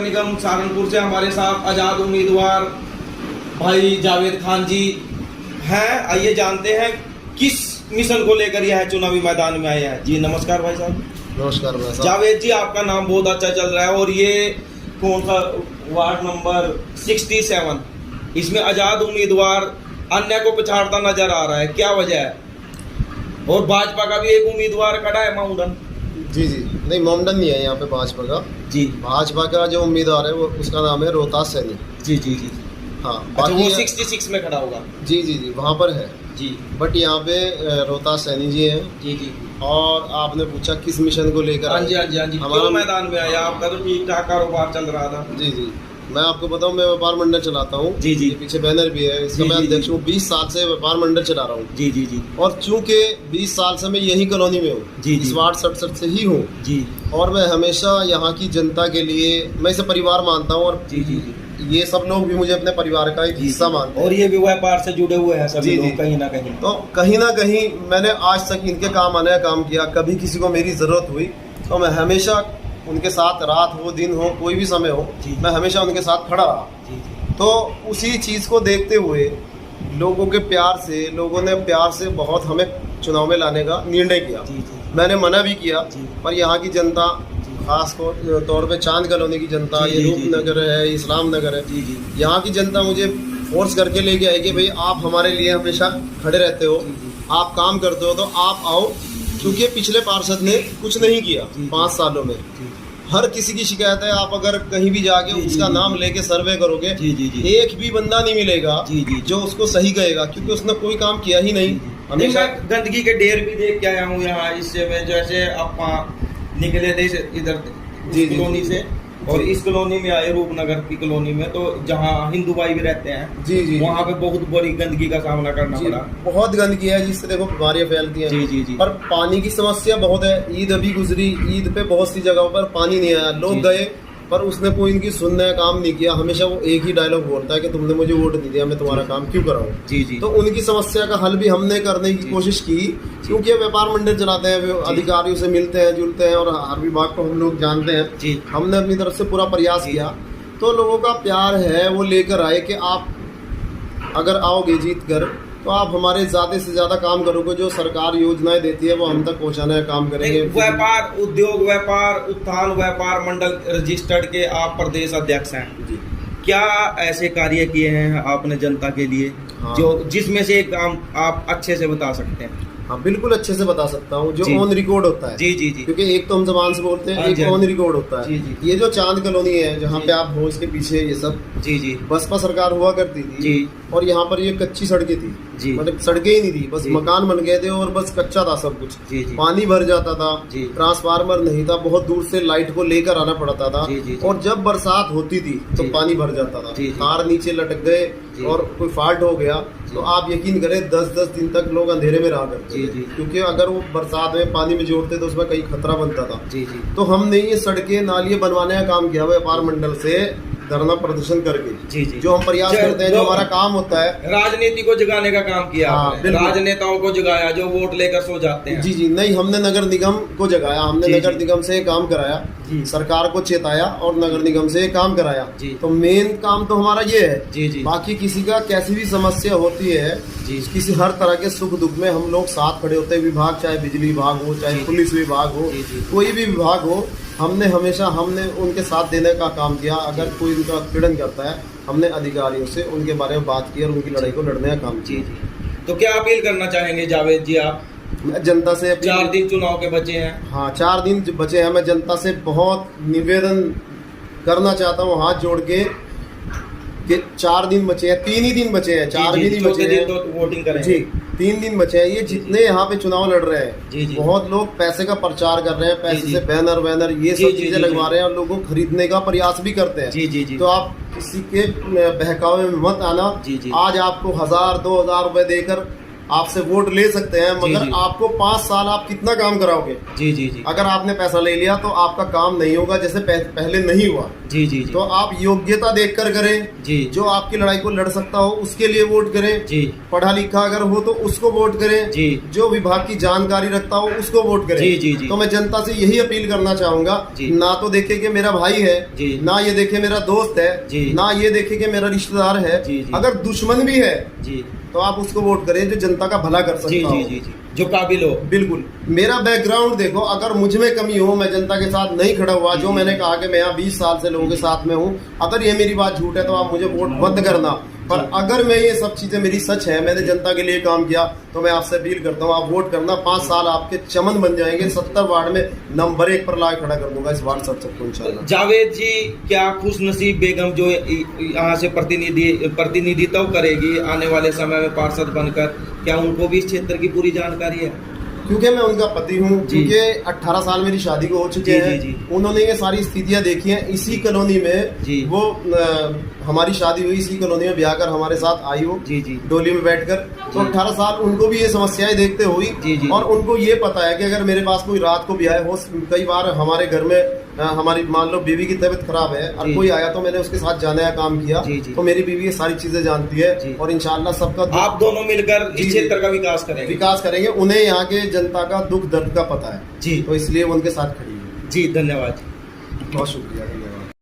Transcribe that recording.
निगम सहारनपुर से हमारे साथ आजाद उम्मीदवार भाई जावेद खान जी हैं। आइए जानते हैं किस मिशन को लेकर यह चुनावी मैदान में आए हैं। जी नमस्कार भाई साहब। नमस्कार भाई साहब। जावेद जी, आपका नाम बहुत अच्छा चल रहा है और ये कौन सा वार्ड नंबर 67, इसमें आजाद उम्मीदवार अन्य को पछाड़ता नजर आ रहा है, क्या वजह है? और भाजपा का भी एक उम्मीदवार खड़ा है माउंटन। जी नहीं, माउंटन नहीं है यहाँ पे भाजपा का। जी, भाजपा का जो उम्मीदवार है वो उसका नाम है रोहतास सैनी। जी हाँ, अच्छा, वो 66 में खड़ा होगा। जी वहाँ पर है जी, बट यहाँ पे रोहतास सैनी जी हैं। जी और आपने पूछा किस मिशन को लेकर? हाँ जी हमारा मैदान में आया, आपका तो ठीक ठाक कारोबार चल रहा था। जी मैं आपको बताऊं, मैं व्यापार मंडल चलाता हूँ। जी पीछे बैनर भी है, इसका मैं अध्यक्ष हूँ। 20 साल से व्यापार मंडल चला रहा हूँ। जी और चूंकि 20 साल से मैं यही कॉलोनी में हूँ, इस वार्ड 67 से ही हूँ। जी और मैं हमेशा यहाँ की जनता के लिए, मैं इसे परिवार मानता हूँ। और जी ये सब लोग भी मुझे अपने परिवार का एक हिस्सा मानते हैं। और ये भी व्यापार से जुड़े हुए हैं सभी लोग कहीं ना कहीं। तो कहीं ना कहीं मैंने आज तक इनके काम आने का काम किया। कभी किसी को मेरी ज़रूरत हुई तो मैं हमेशा उनके साथ, रात हो दिन हो कोई भी समय हो, मैं हमेशा उनके साथ खड़ा रहा। तो उसी चीज़ को देखते हुए लोगों के प्यार से, लोगों ने प्यार से बहुत हमें चुनाव में लाने का निर्णय किया। मैंने मना भी किया, पर यहाँ की जनता, खास तौर पे चांद कॉलोनी की जनता, ये रूपनगर है, इस्लाम नगर है, यहाँ की जनता मुझे फोर्स करके लेके आई कि भाई आप हमारे लिए हमेशा खड़े रहते हो, आप काम करते हो, तो आप आओ। क्योंकि पिछले पार्षद ने कुछ नहीं किया 5 सालों में। हर किसी की शिकायत है, आप अगर कहीं भी जाके उसका नाम लेके सर्वे करोगे, एक भी बंदा नहीं मिलेगा जो उसको सही कहेगा, क्योंकि उसने कोई काम किया ही नहीं। हमेशा गंदगी के ढेर भी देख के आया हूँ यहाँ। इससे मैं जैसे आप निकले थे इधर कॉलोनी से और इस कॉलोनी में आए, रूपनगर की कॉलोनी में, तो जहाँ हिंदू भाई भी रहते हैं, वहाँ पे बहुत बड़ी गंदगी का सामना करना पड़ा। बहुत गंदगी है जिससे देखो बीमारियां फैलती हैं। जी पर पानी की समस्या बहुत है। ईद अभी गुजरी, ईद पे बहुत सी जगहों पर पानी नहीं आया, लोग गए पर उसने कोई इनकी सुनने का काम नहीं किया। हमेशा वो एक ही डायलॉग बोलता है कि तुमने मुझे वोट नहीं दिया, मैं तुम्हारा काम क्यों कराऊं। तो उनकी समस्या का हल भी हमने करने की कोशिश की, क्योंकि व्यापार मंडल चलाते हैं, अधिकारियों से मिलते हैं जुलते हैं और हर विभाग को हम लोग जानते हैं। हमने अपनी तरफ से पूरा प्रयास किया, तो लोगों का प्यार है, वो लेकर आए कि आप अगर आओगे जीत कर तो आप हमारे ज़्यादा से ज़्यादा काम करोगे, जो सरकार योजनाएं देती है वो हम तक पहुंचाने का काम करेंगे। व्यापार उद्योग, व्यापार उत्थान व्यापार मंडल रजिस्टर्ड के आप प्रदेश अध्यक्ष हैं। क्या ऐसे कार्य किए हैं आपने जनता के लिए? हाँ। जो जिसमें से एक काम आप अच्छे से बता सकते हैं? हाँ बिल्कुल अच्छे से बता सकता हूँ, जो ऑन रिकॉर्ड होता है। जी क्योंकि एक तो हम जबान से बोलते हैं, एक ऑन रिकॉर्ड होता है। ये जो चांद कॉलोनी है जहाँ पे आप हो, इसके पीछे ये सब बसपा सरकार हुआ करती थी। और यहाँ पर ये कच्ची सड़कें थी, मतलब सड़कें ही नहीं थी, बस मकान बन गए थे और बस कच्चा था सब कुछ। पानी भर जाता था, ट्रांसफार्मर नहीं था, बहुत दूर से लाइट को लेकर आना पड़ता था। और जब बरसात होती थी तो पानी भर जाता था, तार नीचे लटक गए और कोई फॉल्ट हो गया तो आप यकीन करें 10-10 दिन तक लोग अंधेरे में रहा करते थे। क्योंकि अगर वो बरसात में पानी में जोड़ते तो उसमें कई खतरा बनता था। तो हमने ये सड़कें नालियां बनवाने का काम किया व्यापार मंडल से, धरना प्रदर्शन करके। जो हम प्रयास करते हैं, जो हमारा काम होता है, राजनीति को जगाने का काम किया। राजनेताओं को जगाया जो वोट लेकर सो जाते हैं। जी नहीं, हमने नगर निगम को जगाया, हमने नगर निगम से काम कराया, सरकार को चेताया और नगर निगम से काम कराया। तो मेन काम तो हमारा ये है। बाकी किसी का कैसी भी समस्या होती है, किसी हर तरह के सुख दुख में हम लोग साथ खड़े होते हैं। विभाग चाहे बिजली विभाग हो, चाहे पुलिस विभाग हो, कोई भी विभाग हो, हमने उनके साथ देने का काम किया। अगर कोई उनका उत्पीड़न करता है, हमने अधिकारियों से उनके बारे में बात की और उनकी लड़ाई को लड़ने का काम किया। तो क्या अपील करना चाहेंगे जावेद जी आप? मैं जनता से 4 दिन चुनाव के बचे हैं। हाँ 4 दिन बचे हैं। मैं जनता से बहुत निवेदन करना चाहता हूँ हाथ जोड़ के कि 4 दिन बचे हैं, 3 ही दिन बचे हैं, 4 भी नहीं बचे हैं। तो वोटिंग करेंगे। 3 दिन बचे हैं। ये जितने यहाँ पे चुनाव लड़ रहे हैं, बहुत लोग पैसे का प्रचार कर रहे हैं, पैसे से बैनर वैनर ये सब चीजें लगवा रहे हैं और लोगों को खरीदने का प्रयास भी करते हैं। तो आप किसी के बहकावे में मत आना। आज आपको 1000-2000 रुपए देकर आपसे वोट ले सकते हैं, जी, मगर जी। आपको 5 साल आप कितना काम कराओगे? जी जी जी अगर आपने पैसा ले लिया तो आपका काम नहीं होगा, जैसे पहले नहीं हुआ। जी जी जी तो आप योग्यता देखकर करें, जी जो आपकी लड़ाई को लड़ सकता हो उसके लिए वोट करें, जी पढ़ा लिखा अगर हो तो उसको वोट करें, जी जो विभाग की जानकारी रखता हो उसको वोट करें। जी, जी, जी। तो मैं जनता से यही अपील करना चाहूंगा, जी। ना तो देखे कि मेरा भाई है, जी। ना ये देखे मेरा दोस्त है, जी। ना ये देखे कि मेरा रिश्तेदार है। जी, जी। अगर दुश्मन भी है जी तो आप उसको वोट करें जो जनता का भला कर सकता जी हो। जी जी जी जो काबिल हो। बिल्कुल। मेरा बैकग्राउंड देखो, अगर मुझ में कमी हो, मैं जनता के साथ नहीं खड़ा हुआ, जो मैंने कहा कि मैं यहाँ 20 साल से लोगों के साथ में हूँ, अगर ये मेरी बात झूठ है तो आप मुझे वोट मत करना। पर अगर मैं ये सब चीजें मेरी सच है, मैंने जनता के लिए काम किया, तो मैं आपसे अपील करता हूँ आप वोट करना। 5 साल आपके चमन बन जाएंगे। 70 वार्ड में नंबर 1 पर ला खड़ा कर दूंगा इस वार्ड सबको इंशाल्लाह। जावेद जी, क्या खुशनसीब बेगम जो यहाँ से प्रतिनिधित्व करेगी आने वाले समय में पार्षद बनकर, क्या उनको भी इस क्षेत्र की पूरी जानकारी है? क्योंकि मैं उनका पति हूँ, जी। क्योंकि 18 साल मेरी शादी को हो चुके जी, हैं। जी, जी। उन्होंने ये सारी स्थितियां देखी हैं। इसी कॉलोनी में जी। वो हमारी शादी हुई, इसी कॉलोनी में ब्याह कर हमारे साथ आई हो, जी जी डोली में बैठकर। तो 18 साल उनको भी ये समस्याएं देखते हुई, जी, जी। और उनको ये पता है कि अगर मेरे पास कोई रात को भी आए हो, कई बार हमारे घर में हमारी मान लो बीवी की तबीयत खराब है और जी। कोई आया तो मैंने उसके साथ जाने का काम किया। जी, जी। तो मेरी बीवी ये सारी चीजें जानती जी। है, और इंशाल्लाह सबका आप दोनों मिलकर जी, इस जी। क्षेत्र का विकास करेंगे। विकास करेंगे। उन्हें यहाँ के जनता का दुख दर्द का पता है, जी तो इसलिए वो उनके साथ खड़ी है। जी धन्यवाद। बहुत शुक्रिया।